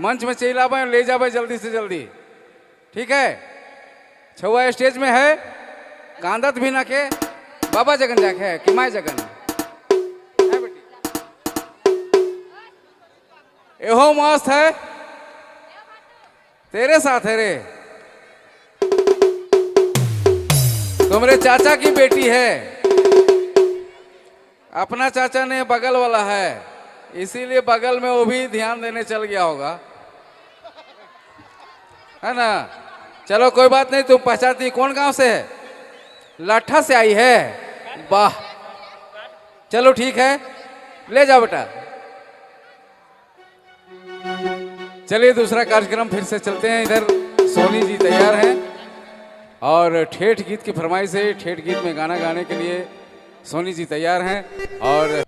मंच में चला भाई, ले जा भाई जल्दी से जल्दी। ठीक है, छुआ स्टेज में है, कांदत भी ना के बाबा जगन जाके है कि माय जगन है बेटी। एहो मस्त है, तेरे साथ है रे, तुम्हारे चाचा की बेटी है। अपना चाचा ने बगल वाला है, इसीलिए बगल में वो भी ध्यान देने चल गया होगा, है ना। चलो कोई बात नहीं, तुम पहचानती कौन गांव से है? लाठा से आई है, वाह। चलो ठीक है, ले जाओ बेटा। चलिए दूसरा कार्यक्रम फिर से चलते हैं। इधर सोनी जी तैयार हैं और ठेठ गीत की फरमाइश है। ठेठ गीत में गाना गाने के लिए सोनी जी तैयार हैं और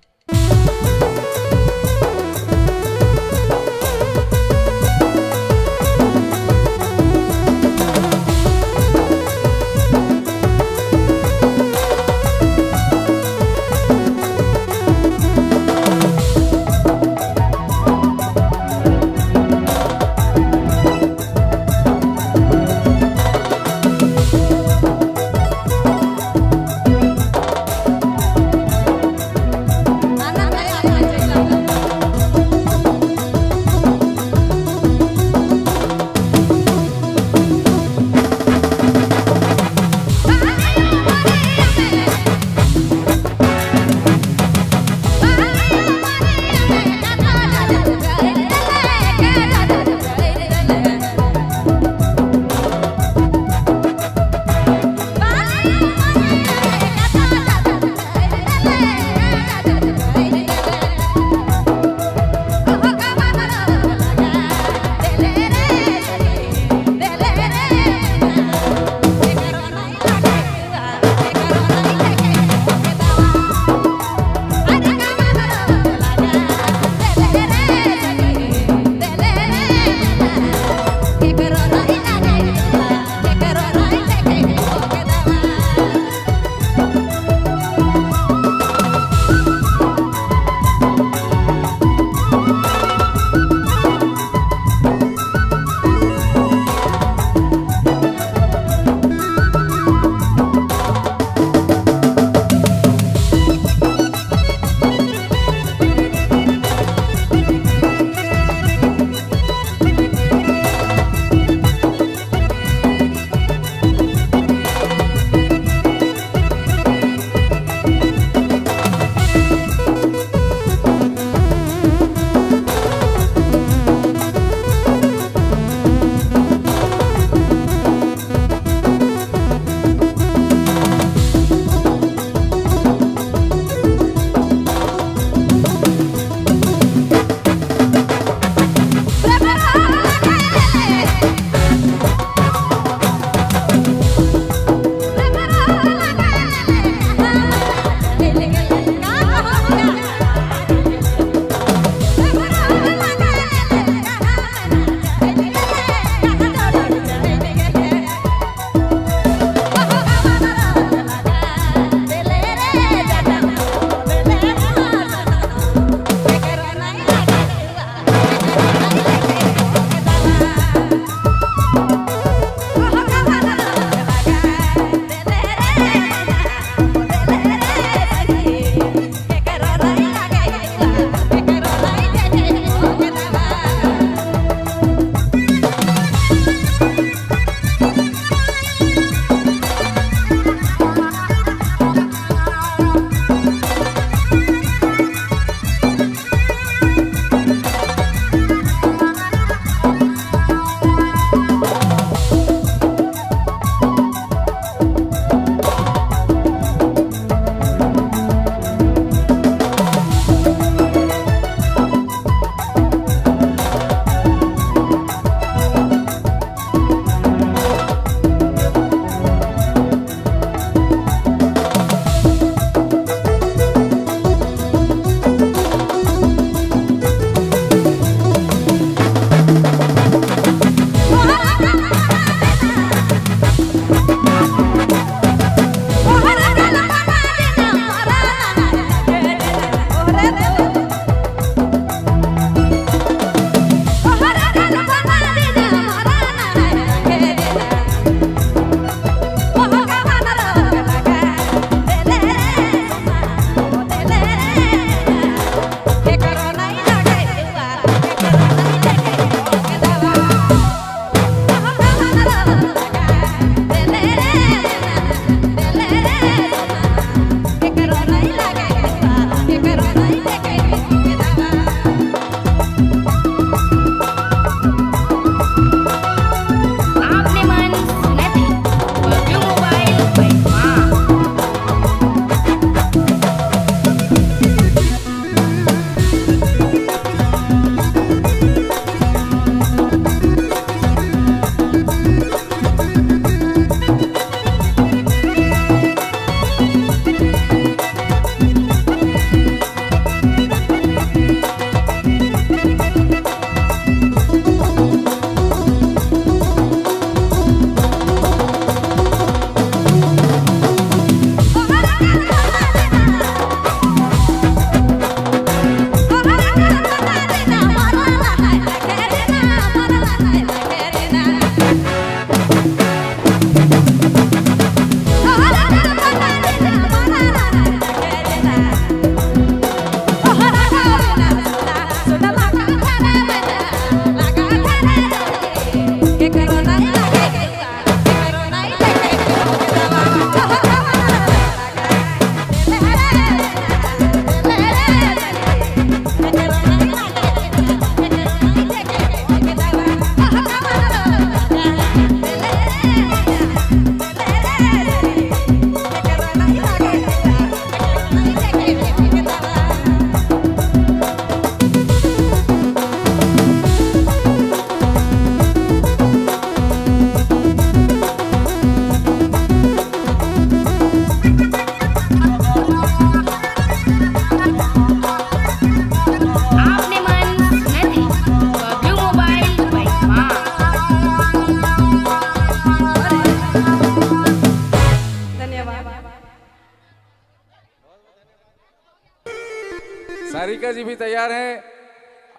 मल्लिका जी भी तैयार हैं।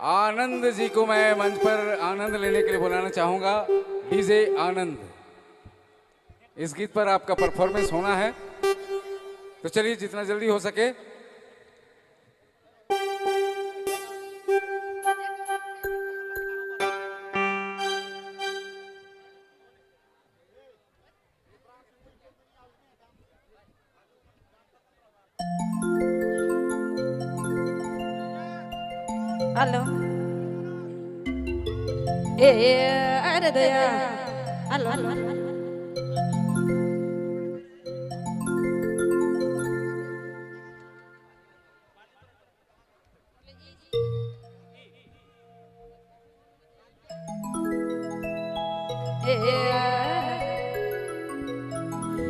आनंद जी को मैं मंच पर आनंद लेने के लिए बुलाना चाहूंगा। डीजे आनंद, इस गीत पर आपका परफॉर्मेंस होना है, तो चलिए जितना जल्दी हो सके। हेलो ए अरे दया हेलो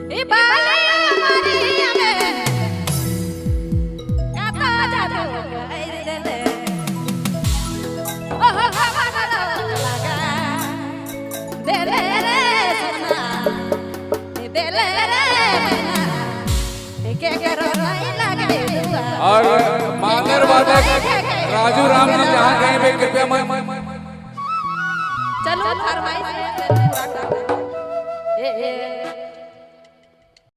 ए बाले हमारी हमें गाता जादू गाई दे ओह हमारा लगा देले रे सोना देले रे मना के करो नहीं लगे दुआ और मांगर वादक राजू राम जी जहाँ कहीं पे कृपया चलो फरमाइश पूरा कर ए